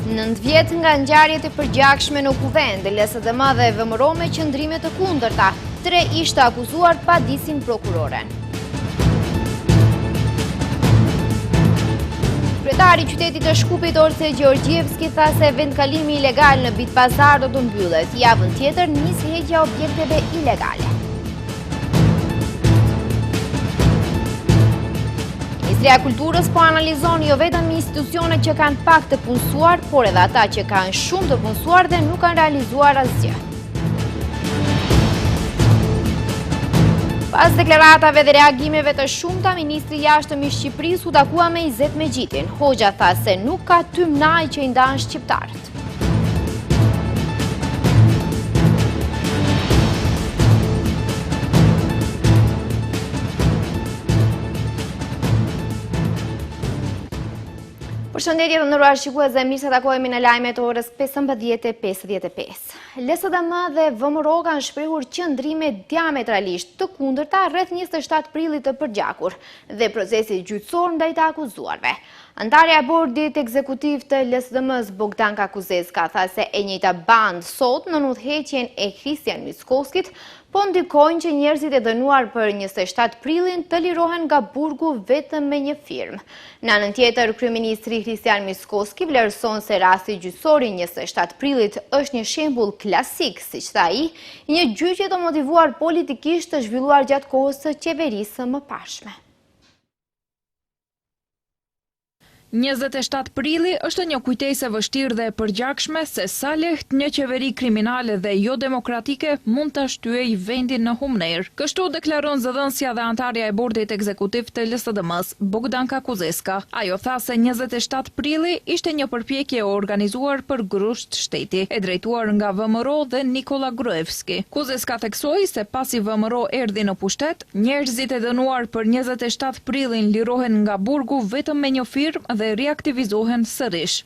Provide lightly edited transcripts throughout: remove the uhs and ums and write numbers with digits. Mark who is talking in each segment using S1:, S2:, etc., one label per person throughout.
S1: 9 vjet nga ngjarjet e përgjakshme në Kuvend, LSDM dhe VMRO me qëndrime të kundërta, 3 ishte akuzuar pa disin prokuroren. Kryetari i qytetit të Shkupit Orse Gjeorgjevski tha se vendkalimi ilegal në Bitpazar do të mbyllet, javën tjetër nis heqja objekteve ilegale. Ministria e Kulturës po analizon jo vetëm institucionet që kanë pak të punësuar, por edhe ata që kanë shumë të punësuar dhe nuk kanë realizuar asgjë. Pas deklaratave dhe reagimeve të shumta, Ministri i Jashtëm i Shqipërisë u takua me Izet Megjitin. Hoxha tha se nuk ka tymnaj që i ndan shqiptarët. Përshëndetje të nderuar shikues, mirë se takohemi në lajmet e orës 15:55. LSDM dhe VMRO kanë shprehur qëndrime diametralisht të kundërta rreth 27 prillit të përgjakur dhe procesit gjyqësor ndaj të akuzuarve. Antarja e bordit ekzekutiv të LSDM-s Bogdanka Kuzeska tha se e njëjta bandë sot në udhëheqjen e Kristian Mickoskit po ndikojnë që njerëzit e dënuar për 27 prillin të lirohen nga burgu vetëm me një firmë. Në anën tjetër, kryeministri Kristian Mickoski vlerëson se rasti gjyqësor i 27 prillit është një shembull klasik, siç tha ai, një gjyqje të motivuar politikisht të zhvilluar gjatë kohës së qeverisë së mëparshme.
S2: 27 prilli është një kujtesë e vështirë dhe e përgjakshme se sa lehtë një qeveri kriminale dhe jo demokratike mund të shtyej vendin në humner. Kështu deklaron zëdhënësja dhe antarja e bordit ekzekutiv të LSDM-s, Bogdanka Kuzeska. Ajo tha se 27 prilli ishte një përpjekje e organizuar për grusht shteti, e drejtuar nga VMRO dhe Nikola Gruevski. Kuzeska theksoi se pasi VMRO erdhi në pushtet, njerëzit e dënuar për 27 prillin lirohen nga burgu vetëm me një firmë dhe reaktivizohen sërish.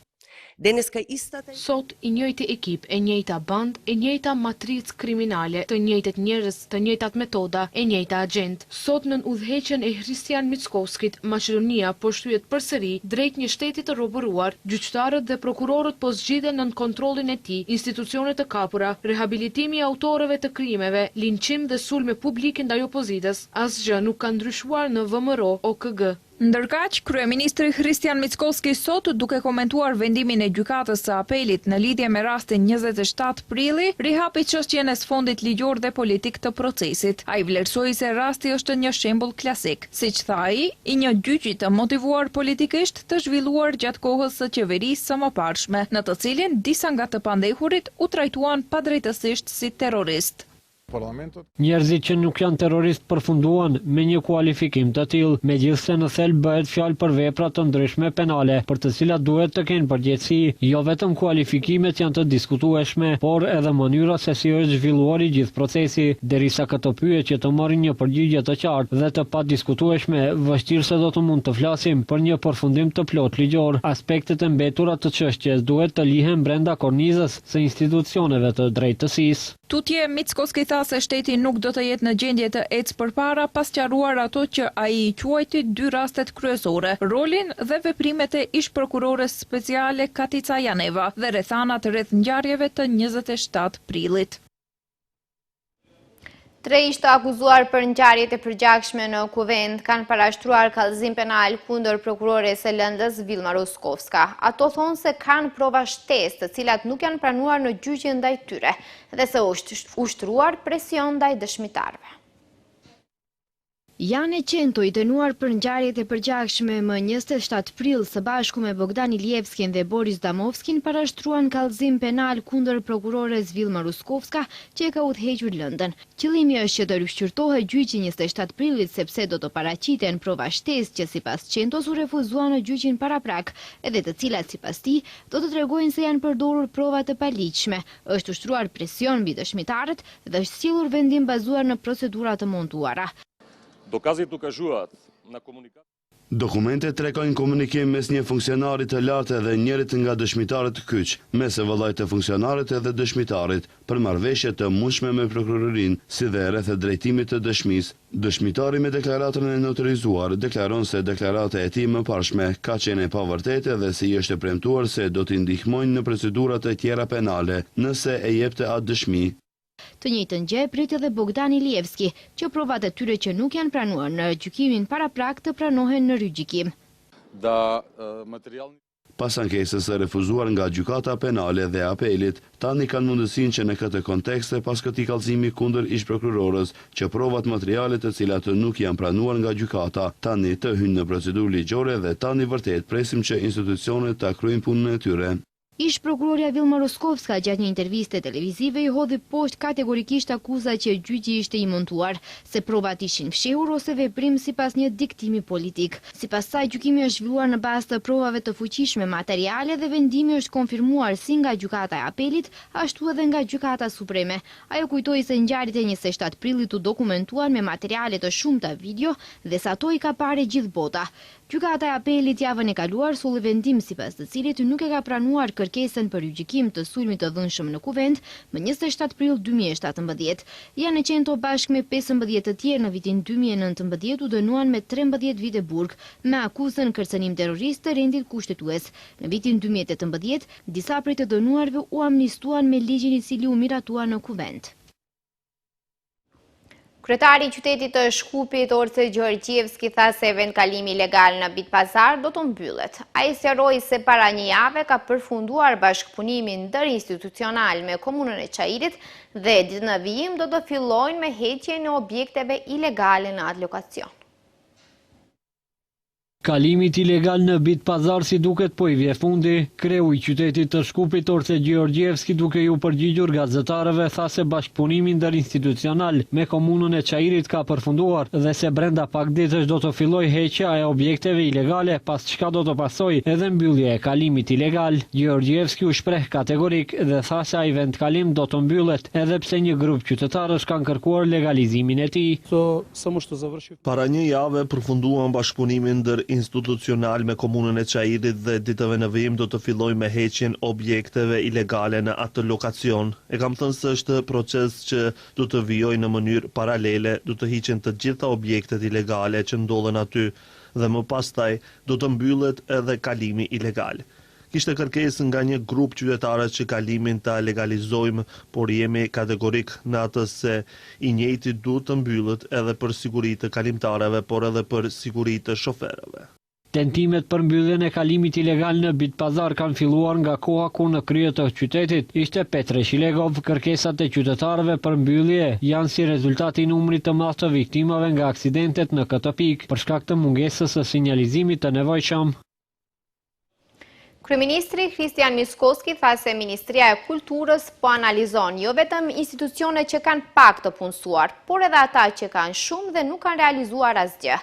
S3: Sot i njëjti ekip, e njëjta band, e njëjta matricë kriminale, të njëjtat njerëz, të njëjtat metoda, e njëjta agent. Sot në udhëheqjen e Kristian Mickoskit, Maqedonia po shtyhet përsëri drejt një shteti të robëruar, gjyqtarët dhe prokurorët po zgjidhen nën kontrollin e tij, institucionet të kapura, rehabilitimi i autorëve të krimeve, linçim dhe sulme publike ndaj opozitës. Asgjë nuk ka ndryshuar në VMRO OKG.
S2: Ndërkaq, kryeministri Kristian Mickoski sot, duke komentuar vendimin e gjykatës së apelit në lidhje me rastin 27 prilli, rihapi çështjen e sfondit ligjor dhe politik të procesit. Ai vlerësoi se rasti është një shembull klasik, siç tha ai, i një gjyqi të motivuar politikisht të zhvilluar gjatë kohës së qeverisë së mëparshme, në të cilin disa nga të pandehurit u trajtuan padrejtësisht si terrorist.
S4: Njerëzit që nuk janë terrorist përfunduan me një kualifikim të tillë, megjithse në thelb bëhet fjalë për vepra të ndryshme penale, për të cilat duhet të kenë përgjegjësi. Jo vetëm kualifikimet janë të diskutueshme, por edhe mënyra se si është zhvilluar i gjithë procesi. Derisa këtë pyetje të marrin një përgjigje të qartë dhe të padiskutueshme, vështirë se do të mund të flasim për një përfundim të plot ligjor. Aspektet e mbetura të çështjes duhet të lihen brenda kornizës së institucioneve të drejtësisë.
S2: Tutje, Mickoski tha se shteti nuk do të jetë në gjendje të ecë përpara pas sqaruar ato që ai i quajti 2 rastet kryesore, rolin dhe veprimet e ish prokurores speciale Katica Janeva dhe rrethanat rreth ngjarjeve të 27 prillit.
S1: 3 ishte akuzuar për ngjarjet e përgjakshme në Kuvend, kanë parashtruar kallëzim penal kundër prokurores së Lëndës Vilma Ruskovska. Ato thonë se kanë prova shtesë, të cilat nuk janë pranuar në gjyqje ndaj tyre, dhe se është ushtruar presion ndaj dëshmitarëve. Janë Qento i dënuar për ngjarjet e përgjakshme më 27 prill së bashku me Bogdan Ilievskin dhe Boris Damovskin parashtruan kallëzim penal kundër prokurores Vilma Ruskovska që e ka udhëhequr Lëndën. Qëllimi është që të rishqyrtohet gjyqi 27 prillit sepse do të paraqiten prova shtesë që sipas Qentos u refuzuan në gjyqin paraprak, edhe të cilat sipas tij do të tregojnë se janë përdorur prova të paligjshme. Është ushtruar presion mbi dëshmitarët dhe është sjellur vendim bazuar në procedura të montuara.
S5: Докази покажуваат на комуникација. Dokumentet tregojnë komunikim mes një funksionarit të lartë dhe njërit nga dëshmitarët kyç, mes e vëllait të funksionarit edhe dëshmitarit, për marrëveshje të mundshme me prokurorinë, si dhe rreth drejtimit të dëshmisë. Dëshmitari me deklaratën e notorizuar deklaron se deklarata e tij më parshme ka qenë e pavërtetë dhe se i është premtuar se do t'i ndihmojnë në procedurat e tjera penale nëse e jepte atë dëshmi.
S1: Të njëjtën gjë priti edhe Bogdan Ilievski, që provat e tyre që nuk janë pranuar në gjykimin paraprak të pranohen në rigjykim.
S5: Pas ankesës së refuzuar nga gjykata penale dhe apelit, tani kanë mundësinë që në këtë kontekst e pas këtij kallëzimi kundër ish prokurorës, që provat materiale të cilat nuk janë pranuar nga gjykata, tani të hyjnë në procedurë ligjore dhe tani vërtet presim që institucionet ta kryejnë punën e tyre.
S1: Ish prokuroria Vilma Roskovska gjatë një interviste televizive i hodhi poshtë kategorikisht akuza që gjyqi ishte i montuar, se provat ishin fshehur ose veprim sipas një diktimi politik. Sipas saj, gjykimi është zhvilluar në bazë të provave të fuqishme materiale dhe vendimi është konfirmuar si nga gjykata e apelit, ashtu edhe nga gjykata supreme. Ajo kujtoi se ngjarjet e 27 prillit u dokumentuan me materiale të shumta video dhe sa ato i ka parë gjithë bota. Gjykata e apelit javën e kaluar solli vendim sipas të cilit nuk e ka pranuar kërkesën për gjykim të sulmit të dhënshëm në Kuvend më 27 prill 2017. Janë qenë bashkë me 15 të tjerë në vitin 2019 u dënuan me 13 vite burg me akuzën kërcënim terrorist të rendit kushtetues. Në vitin 2018 disa prej të dënuarve u amnistuan me ligjin i cili u miratua në Kuvend. Kryetari i qytetit të Shkupit, Orce Gjorgjevski, tha se vendkalimi ilegal në Bitpazar do të mbyllet. Ai sqaroi se para një jave ka përfunduar bashkëpunimin ndërinstitucional me komunën e Çajirit dhe ditë në vijim do të fillojnë me heqjen e objekteve ilegale në atë lokacion.
S4: Kalimit ilegal në Bitpazar si duket po i vje fundi, kreu i qytetit të Shkupit Orce Gjorgjevski duke ju përgjigjur gazetarëve tha se bashkëpunimi ndërinstitucional me komunën e Çajirit ka përfunduar dhe se brenda pak ditësh do të filloj heqja e objekteve ilegale, pas çka do të pasoj edhe mbyllja e kalimit ilegal. Gjorgjevski u shpreh kategorik dhe tha se ai vendkalim do të mbyllet edhe pse një grup qytetarësh kanë kërkuar legalizimin e tij.
S6: Para një jave përfunduan bashkëpunimin institucional me komunën e Çajirit dhe ditëve në vijim do të filloj me heqjen objekteve ilegale në atë lokacion. E kam thënë se është proces që do të vijojë në mënyrë paralele, do të hiqen të gjitha objektet ilegale që ndodhen aty dhe më pastaj do të mbyllet edhe kalimi ilegal. Kishte kërkesë nga një grup qytetarësh që kalimin ta legalizojmë, por jemi kategorik në atë se i njëjti duhet të mbyllet edhe për siguritë të kalimtarëve, por edhe për siguritë të shoferëve.
S4: Tentimet për mbylljen e kalimit ilegal në Bitpazar kanë filluar nga koha kur në krye të qytetit ishte Petre Shilegov. Kërkesat e qytetarëve për mbyllje janë si rezultati i numrit të madh të viktimave nga aksidentet në këtë pikë për shkak të mungesës së sinjalizimit të nevojshëm.
S1: Kryeministri Kristian Mickoski tha se Ministria e Kulturës po analizon jo vetëm institucionet që kanë pak të punësuar, por edhe ata që kanë shumë dhe nuk kanë realizuar asgjë.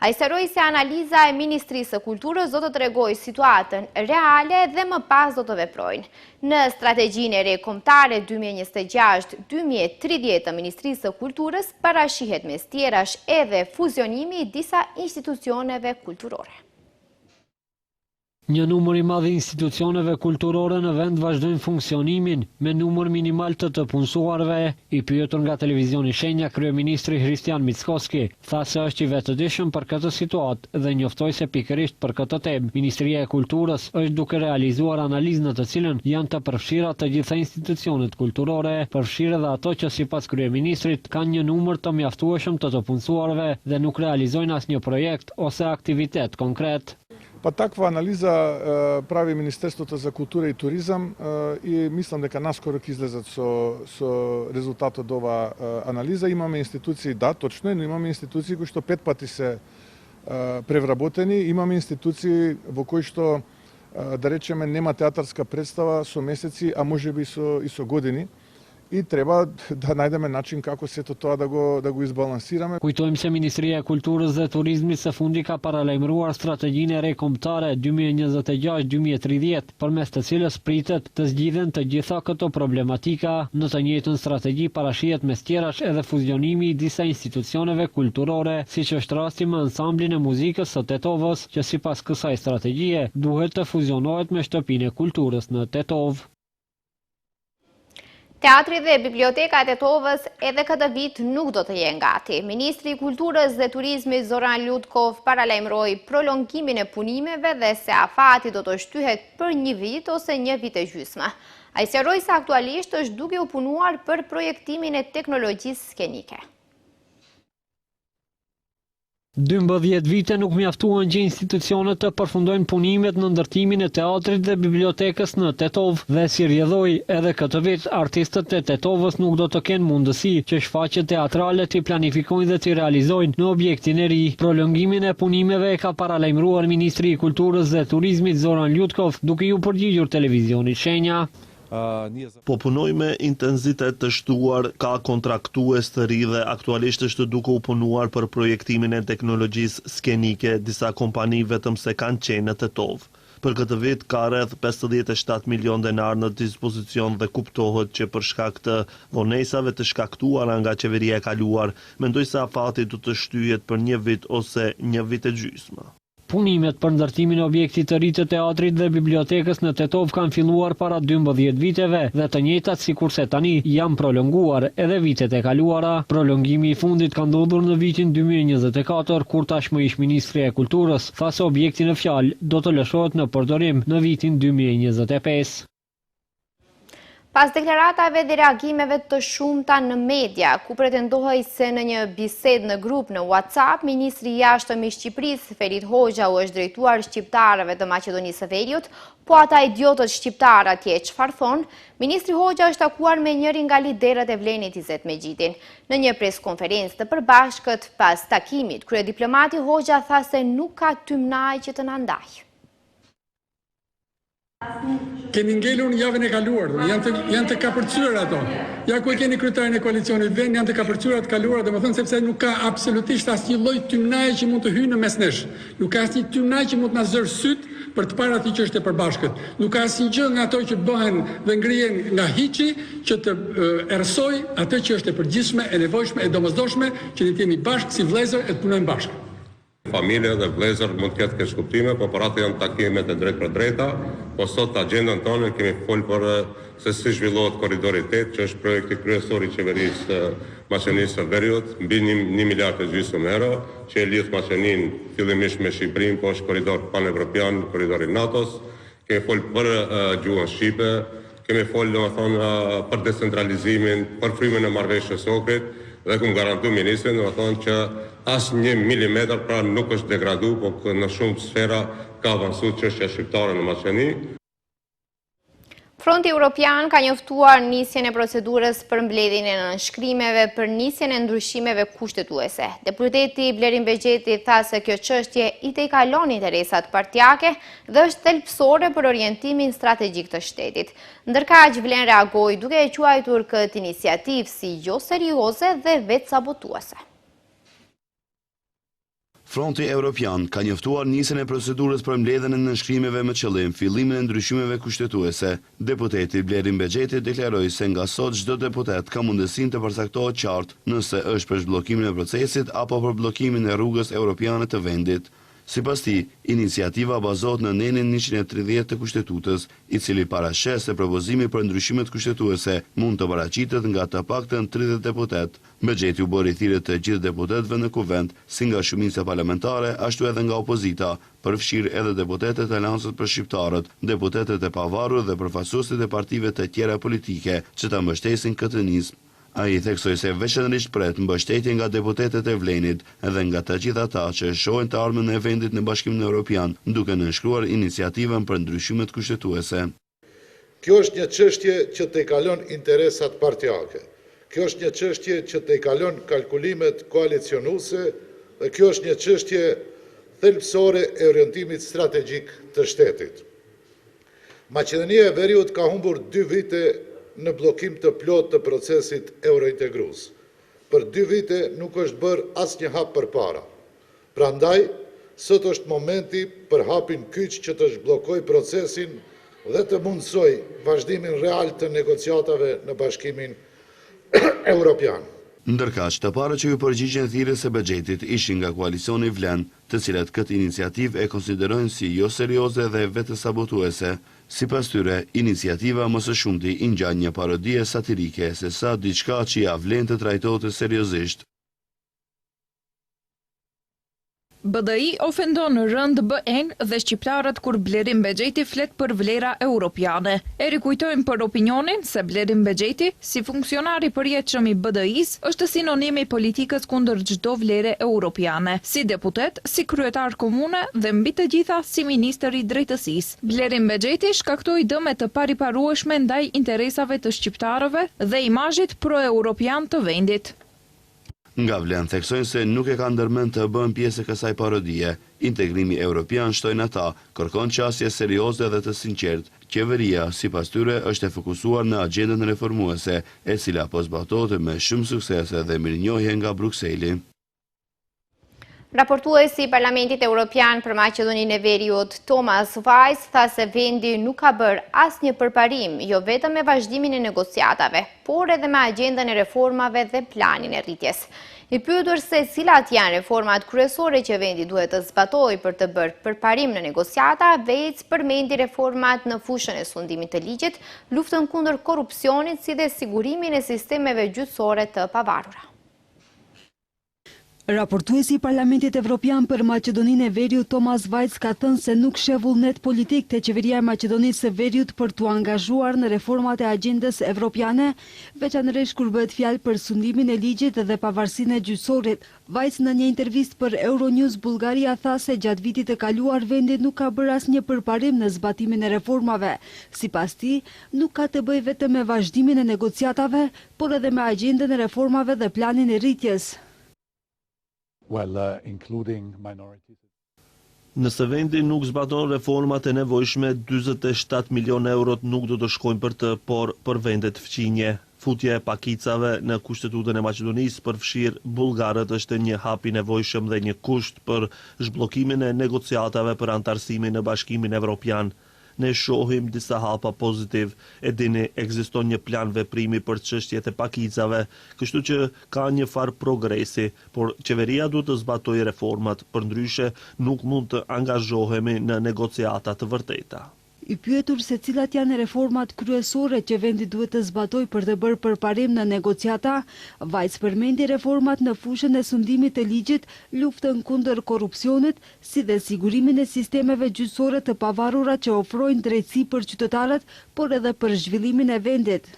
S1: Ai sqaroi se analiza e Ministrisë së Kulturës do të tregojë situatën reale dhe më pas do të veprojnë. Në strategjinë e re kombëtare 2026-2030 të Ministrisë së Kulturës parashihet mes tjerash edhe fuzionimi i disa institucioneve kulturore.
S4: Një numër i madh i institucioneve kulturore në vend vazhdojnë funksionimin me numër minimal të punësuarve. I pyetur nga televizioni Shenja, kryeministri Kristian Mickoski tha se është i vetëdijshëm për këtë situatë dhe njoftoi se pikërisht për këtë temë Ministria e Kulturës është duke realizuar analizë në të cilën janë të përfshira të gjitha institucionet kulturore, përfshirë edhe ato që sipas kryeministrit kanë një numër të mjaftueshëm të punësuarve dhe nuk realizojnë asnjë projekt ose aktivitet konkret.
S7: Pa takva analiza pravi Ministерството за култура и туризам и мислам дека наскоро ќе излезат со резултатот од ова анализа. Имаме институции, да, точно е, но имаме институции кои што 5 пати се превработени, имаме институции во кои што да речеме нема театарска представа со месеци, а можеби и со години. i treba da najdeme način kako se to da go izbalansirame.
S4: Kujtojmë se Ministria e Kulturës dhe Turizmit së fundi ka paralajmëruar strategjinë e re kombëtare 2026-2030, përmes të cilës pritet të zgjidhen të gjitha këto problematika. Në të njëjtën strategji parashihet mes tjerash edhe fuzionimi i disa institucioneve kulturore, siç është rasti me ansamblin e muzikës së Tetovës, që sipas kësaj strategjie duhet të fuzionohet me shtëpinë e kulturës në Tetov.
S1: Teatri dhe Biblioteka e Tetovës edhe këtë vit nuk do të jenë gati. Ministri i Kulturës dhe Turizmit Zoran Ljutkov paralajmëroi prolongimin e punimeve dhe se afati do të shtyhet për 1 vit ose 1 vit e gjysmë. Ai sqaroi se aktualisht është duke u punuar për projektimin e teknologjisë skenike.
S4: 12 vite nuk mjaftuan që institucionet të përfundojnë punimet në ndërtimin e teatrit dhe bibliotekës në Tetov dhe si rrjedhoi edhe këtë vit artistët e Tetovës nuk do të kenë mundësi që shfaqjet teatrale të planifikojnë dhe të realizojnë në objektin e ri. Prolongimin e punimeve e ka paralajmëruar Ministri i Kulturës dhe Turizmit Zoran Ljutkov, duke ju përgjigjur televizionit Shenja.
S6: Po punoj me intensitet të shtuar, ka kontraktues të ri dhe aktualisht është duke u punuar për projektimin e teknologjisë skenike, disa kompani vetëm se kanë qenë në Tetov. Për këtë vit ka rreth 57 milion denar në dispozicion dhe kuptohet që për shkak të vonesave të shkaktuara nga qeveria e kaluar, mendoj se afati do të shtyhet për 1 vit ose 1 vit e gjysmë.
S4: Punimet për ndërtimin e objektit të ri të teatrit dhe bibliotekës në Tetov kanë filluar para 12 viteve dhe të njëjtat sikurse tani janë prolonguar edhe vitet e kaluara. Prolongimi i fundit ka ndodhur në vitin 2024 kur tashmë ish Ministri e Kulturës tha se objekti në fjalë do të lëshohet në përdorim në vitin 2025.
S1: Pas deklaratave dhe reagimeve të shumta në media, ku pretendohej se në një bisedë në grup në WhatsApp, Ministri i Jashtëm i Shqipërisë, Ferit Hoxha, u është drejtuar shqiptarëve të Maqedonisë së Veriut, po ata idiotët shqiptar atje çfarë thonë, Ministri Hoxha është takuar me njërin nga liderët e Vlenit Izet Mexhidin. Në një preskonferencë të përbashkët pas takimit, kryediplomati Hoxha tha se nuk ka tymnaj që të na ndajë.
S8: Keni ngelur në javën e kaluar, janë të kapërcyer ato. Ja ku e keni kryetarin e koalicionit vend, janë të kapërcyer të kaluara, domethënë sepse nuk ka absolutisht asnjë lloj tymnaje që mund të hyjë në mes nesh. Nuk ka asnjë tymnaj që mund të na zër syt për të parë atë që është e përbashkët. Nuk ka asnjë gjë nga ato që bëhen dhe ngrihen nga hiçi që të errësoj atë që është e përgjithshme, e nevojshme, e domosdoshme që ne jemi bashkë si vëllezër e të punojmë bashkë.
S9: Familja dhe vëllezër mund të ketë kuptime, por për atë janë takimet e drejtë për drejta, po sot agjendën tonë kemi folur për se si zhvillohet korridori 8, që është projekti kryesor i qeverisë Maqedonisë së Veriut, mbi 1,5 miliard euro, që e lidh Maqedoninë fillimisht me Shqipërinë, po është korridor panevropian, korridori NATO-s. Kemi folur për gjuhën shqipe, kemi folur domethënë për decentralizimin, për frymën e marrëveshjes së Ohrit, dhe kum garantu ministrin domethënë që asnjë milimetër pra nuk është degradu, por në shumë sfera ka avancuar çështja shqiptare në Maqedoni.
S1: Fronti Evropian ka njoftuar nisjen e procedurës për mbledhjen e nënshkrimeve për nisjen e ndryshimeve kushtetuese. Deputeti Blerin Begjeti tha se kjo çështje i tejkalon interesat partijake dhe është thelbësore për orientimin strategjik të shtetit. Ndërkaq Vlen reagoi duke e quajtur këtë iniciativë si jo serioze dhe vetë sabotuese.
S5: Fronti Evropian ka njoftuar nisjen e procedurës për mbledhjen e nënshkrimeve me qëllim fillimin e ndryshimeve kushtetuese. Deputeti Blerin Begjeti deklaroi se nga sot çdo deputet ka mundësinë të përcaktohet qartë nëse është për zhbllokimin e procesit apo për bllokimin e rrugës europiane të vendit. Sipas tij, iniciativa bazohet në nenin 130 të Kushtetutës, i cili paraqes se propozimi për ndryshimet kushtetuese mund të paraqitet nga të paktën 30 deputet. Begjeti u bëri thirrje të gjithë deputetëve në kuvent, si nga shumica parlamentare, ashtu edhe nga opozita, përfshirë edhe deputetet e Aleancës për Shqiptarët, deputetet e pavarur dhe përfaqësuesit e partive të tjera politike që ta mbështesin këtë nismë. Ai theksoi se veçanërisht pret mbështetje nga deputetet e Vlenit dhe nga të gjithë ata që shohin të ardhmen e vendit në Bashkimin Evropian, duke nënshkruar iniciativën për ndryshimet kushtetuese.
S10: Kjo është një çështje që tejkalon interesat partijake. Kjo është një çështje që tejkalon kalkulimet koalicionuese dhe kjo është një çështje thelbësore e orientimit strategjik të shtetit. Maqedonia e Veriut ka humbur 2 vite në blokim të plot të procesit eurointegrues. Për 2 vite nuk është bërë asnjë hap përpara. Prandaj, sot është momenti për hapin kyç që të zhbllokojë procesin dhe të mundsoj vazhdimin real të negociatave në Bashkimin Evropian.
S5: Ndërkaq, të parët që ju përgjigjen thirrjes së buxhetit ishin nga koalicioni Vlen, të cilat këtë iniciativë e konsiderojnë si jo serioze dhe vetësabotuese. Sipas tyre, iniciativa më së shumti i ngjan një parodie satirike se sa diçka që ja vlen të trajtohet seriozisht.
S2: BDI ofendon rënd BE-n dhe shqiptarët kur Blerim Bexheti flet për vlera europiane. E rikujtojmë për opinionin se Blerim Bexheti, si funksionar i përjetshëm i BDI-s, është sinonimi i politikës kundër çdo vlere europiane, si deputet, si kryetar komune dhe mbi të gjitha si ministër i drejtësisë. Blerim Bexheti shkaktoi dëme të pariparueshme ndaj interesave të shqiptarëve dhe imazhit pro-europian të vendit.
S5: Nga Vlen theksojnë se nuk e ka ndërmend të bën pjesë e kësaj parodie. Integrimi evropian, shtojnë ata, kërkon qasje serioze dhe të sinqert. Qeveria, sipas tyre, është e fokusuar në agjendën reformuese, e cila po zbatohet me shumë suksese dhe mirënjohje nga Brukseli.
S1: Raportuesi i Parlamentit Evropian për Maqedoninë e Veriut, Thomas Vajs, tha se vendi nuk ka bërë asnjë përparim, jo vetëm me vazhdimin e negociatave, por edhe me agjendën e reformave dhe planin e rritjes. I pyetur se cilat janë reformat kryesore që vendi duhet të zbatojë për të bërë përparim në negociata, Vajs përmendi reformat në fushën e sundimit të ligjit, luftën kundër korrupsionit si dhe sigurimin e sistemeve gjyqësore të pavarura.
S11: Raportuesi i Parlamentit Evropian për Maqedoninë e Veriut Thomas Vajs ka thënë se nuk sheh vullnet politik te qeveria e Maqedonisë së Veriut për t'u angazhuar në reformat e agjendës evropiane, veçanërisht kur bëhet fjalë për sundimin e ligjit dhe pavarësinë e gjyqësorit. Vajs në një intervistë për Euronews Bullgaria tha se gjatë vitit të kaluar vendi nuk ka bërë asnjë përparim në zbatimin e reformave. Sipas tij, nuk ka të bëjë vetëm me vazhdimin e negociatave, por edhe me agjendën e reformave dhe planin e rritjes.
S6: Nëse vendi nuk zbaton reformat e nevojshme, 47 milion eurot nuk do të shkojnë për të, por për vendet fqinje. Futja e pakicave në Kushtetutën e Maqedonisë për fshirë bullgarët është një hap i nevojshëm dhe një kusht për zhbllokimin e negociatave për antarësimin në Bashkimin Evropian. Ne shohim disa hapa pozitiv, e dini ekziston një plan veprimi për çështjet e pakicave, kështu që ka një farë progresi, por qeveria duhet të zbatojë reformat, përndryshe nuk mund të angazhohemi në negociata të vërteta.
S11: I pyetur se cilat janë reformat kryesore që vendi duhet të zbatojë për të bërë përparim në negociata, Vajs përmendi reformat në fushën e sundimit të ligjit, luftën kundër korrupsionit, si dhe sigurimin e sistemeve gjyqësore të pavarura që ofrojnë drejtësi për qytetarët, por edhe për zhvillimin e vendit.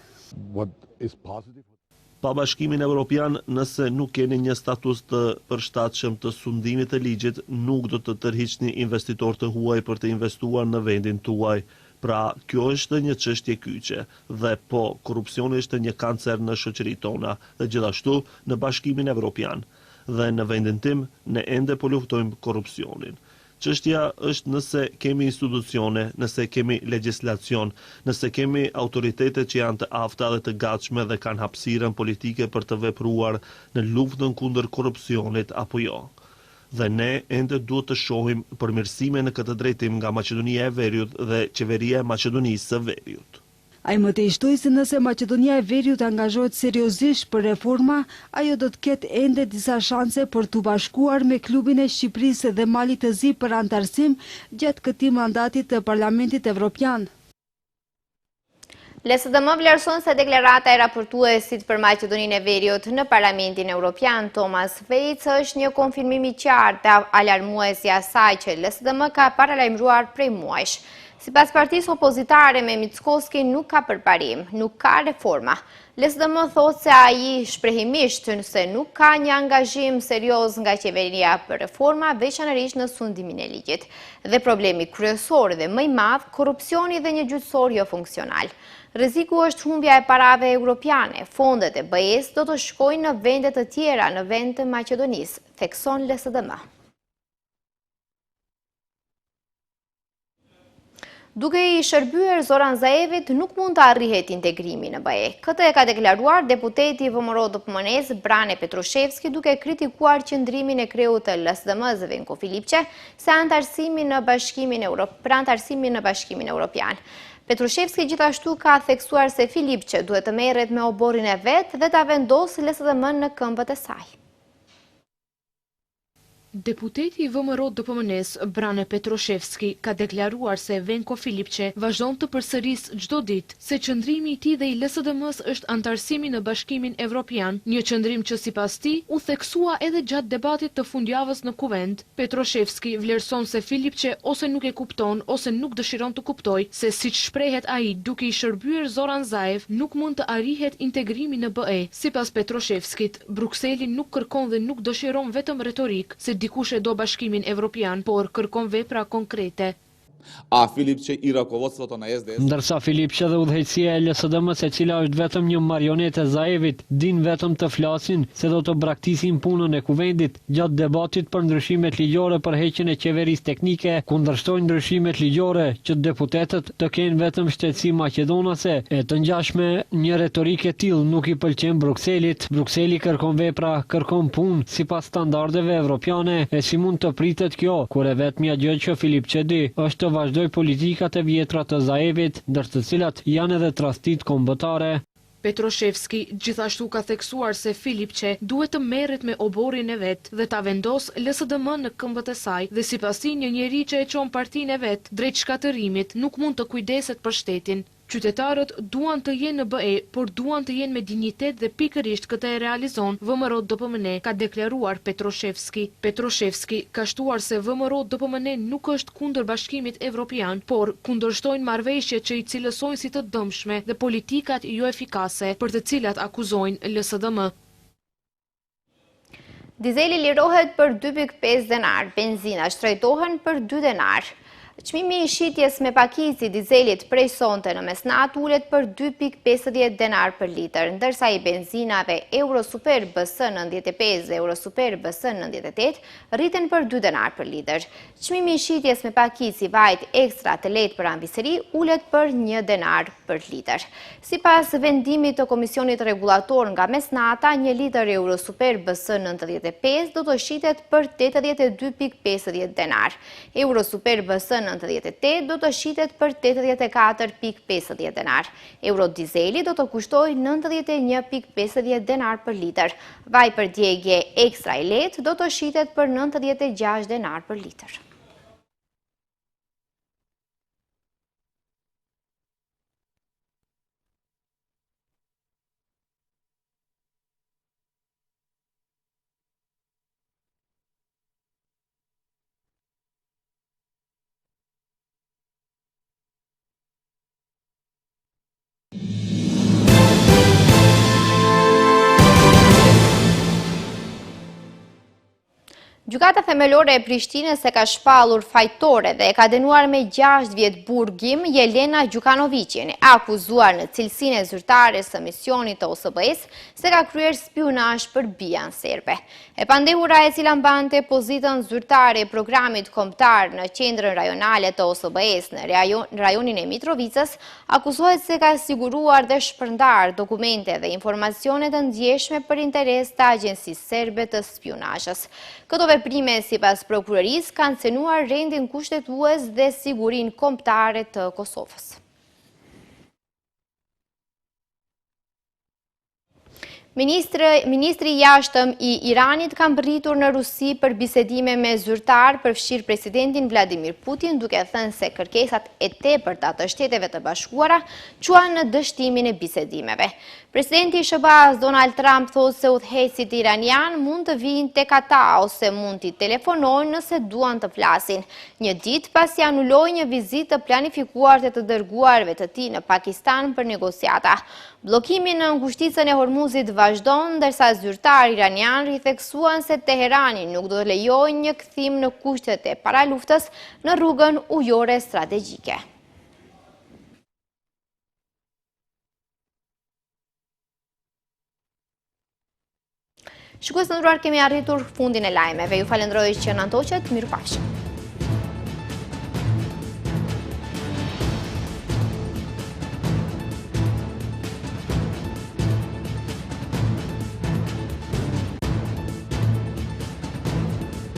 S6: Pa Bashkimin Evropian, nëse nuk keni një status të përshtatshëm të sundimit të ligjit, nuk do të tërhiqni investitor të huaj për të investuar në vendin tuaj. Pra, kjo është një çështje kyçe, dhe po, korrupsioni është një kancer në shoqëritë tona, dhe gjithashtu në Bashkimin Evropian. Dhe në vendin tim, ne ende po luftojmë korrupsionin. Çështja është nëse kemi institucione, nëse kemi legjislacion, nëse kemi autoritete që janë të afta dhe të gatshme dhe kanë hapësirën politike për të vepruar në luftën kundër korrupsionit apo jo. Dhe ne ende duhet të shohim përmirësime në këtë drejtim nga Maqedonia e Veriut dhe qeveria e Maqedonisë së Veriut.
S11: Ai më tej shtoi se nëse Maqedonia e Veriut angazhohet seriozisht për reforma, ajo do të ketë ende disa shanse për t'u bashkuar me klubin e Shqipërisë dhe Malit të Zi për antarësim gjatë këtij mandati të Parlamentit Evropian.
S1: LSDM vlerëson se deklarata e raportuesit për Maqedoninë e Veriut në Parlamentin Evropian, Thomas Vajs, është një konfirmim i qartë të alarmuesi i asaj që LSDM ka paralajmëruar prej muajsh. Sipas partisë opozitare me Mickoski nuk ka përparim, nuk ka reforma. LSDM thotë se ai shprehimisht se nuk ka një angazhim serioz nga qeveria për reforma, veçanërisht në sundimin e ligjit. Dhe problemi kryesor dhe më i madh, korrupsioni dhe një gjyqësor jo funksional. Rreziku është humbja e parave europiane. Fondet e BE-s do të shkojnë në vende të tjera në vend të Maqedonisë, thekson LSDM. Duke i shërbyer Zoran Zaevit, nuk mund të arrihet integrimi në BE. Këtë e ka deklaruar deputeti VMRO DPMN-s Brane Petrushevski, duke kritikuar qëndrimin e kreut të LSDM-s Venko Filipçe se antarësimin në Bashkimin Evropian. Petrushevski gjithashtu ka theksuar se Filipçe duhet të merret me oborin e vet dhe ta vendosë LSDM-n në këmbët e saj.
S3: Deputeti i VMRO DPMN-s Brane Petrushevski ka deklaruar se Venko Filipçe vazhdon të përsërisë çdo ditë se qëndrimi i tij dhe i LSDM-s është antarësimi në Bashkimin Evropian, një qëndrim që sipas tij u theksua edhe gjatë debatit të fundjavës në Kuvend. Petrushevski vlerëson se Filipçe ose nuk e kupton ose nuk dëshiron të kuptojë se siç shprehet ai duke i shërbyer Zoran Zaev nuk mund të arrihet integrimi në BE. Sipas Petrushevskit, Brukseli nuk kërkon dhe nuk dëshiron vetëm retorik se dikush e do Bashkimin Evropian, por kërkon vepra konkrete.
S4: Ndërsa Filipçe dhe udhëheqësia e LSDM-s, e cila është vetëm një marionetë e Zaevit, din vetëm të flasin se do të braktisin punën e Kuvendit. Gjatë debatit për ndryshimet ligjore për heqjen e qeverisë teknike, kundërshtojnë ndryshimet ligjore që deputetët të kenë vetëm shtetësi maqedonase. E të ngjashme, një retorikë e tillë nuk i pëlqen Brukselit. Brukseli kërkon vepra, kërkon punë sipas standardeve evropiane, e si mund të pritet kjo, kur e vetmja gjë që Filipçe di është të vazhdoj politikat e vjetra të Zaevit, ndër të cilat janë edhe tradhtit kombëtare.
S3: Petrushevski gjithashtu ka theksuar se Filipçe duhet të merret me oborin e vet dhe ta vendos LSDM në këmbët e saj dhe sipas tij një njeri që e çon partinë e vet drejt shkatërimit nuk mund të kujdeset për shtetin. Qytetarët duan të jenë në BE, por duan të jenë me dinjitet dhe pikërisht këtë e realizon VMRO DPMN, ka deklaruar Petrushevski. Petrushevski ka shtuar se VMRO DPMN nuk është kundër Bashkimit Evropian, por kundërshtojnë marrëveshjet që i cilësojnë si të dëmshme dhe politikat jo efikase, për të cilat akuzojnë LSDM.
S1: Dizeli lirohet për 2.5 denar, benzina shtrejtohen për 2 denar. Çmimi i shitjes me pakicë i dizelit prej sonte në mesnat ulet për 2.50 denar për litër, ndërsa i benzinave Eurosuper BS 95 dhe Eurosuper BS 98 rriten për 2 denar për litër. Çmimi i shitjes me pakicë i vajt ekstra të lehtë për anvisëri ulet për 1 denar për litër. Sipas vendimit të Komisionit Rregullator nga mesnata, 1 litër Eurosuper BS 95 do të shitet për 82.50 denar. Eurosuper BS 98 do të shitet për 84.50 denar. Eurodizeli do të kushtoj 91.50 denar për litër. Vaj për djegje ekstra i lehtë do të shitet për 96 denar për litër. Gjykata themelore e Prishtinës e ka shpallur fajtore dhe e ka dënuar me 6 vjet burgim Jelena Gjukanovićin, akuzuar në cilësinë e zyrtares së misionit të OSBE-s se ka kryer spionazh për bijën serbe. E pandehura e cila mbante pozitën zyrtare e programit kombëtar në qendrën rajonale të OSBE-s në rajonin e Mitrovicës, akuzohet se ka siguruar dhe shpërndar dokumente dhe informacione të ndjeshme për interes të agjencisë serbe të spionazhës. Këto veprime, sipas prokurorisë, kanë cënuar rendin kushtetues dhe sigurinë kombëtare të Kosovës. Ministri i jashtëm i Iranit ka mbërritur në Rusi për bisedime me zyrtar përfshirë presidentin Vladimir Putin, duke thënë se kërkesat e tepërta të Shteteve të Bashkuara quan në dështimin e bisedimeve. Presidenti i SBA-s Donald Trump thotë se udhëheqësit iranian mund të vinë tek ata ose mund t'i telefonojnë nëse duan të flasin. Një ditë pasi anulloi një vizitë të planifikuar të dërguarve të tij në Pakistan për negociata. Bllokimin në ngushticën e Hormuzit vazhdon, ndërsa zyrtar iranian ritheksuan se Teherani nuk do të lejojë një kthim në kushtet e paraluftës në rrugën ujore strategjike. Shikues të nderuar, kemi arritur fundin e lajmeve. Ju falenderoj që na ndoqët. Mirupafshim.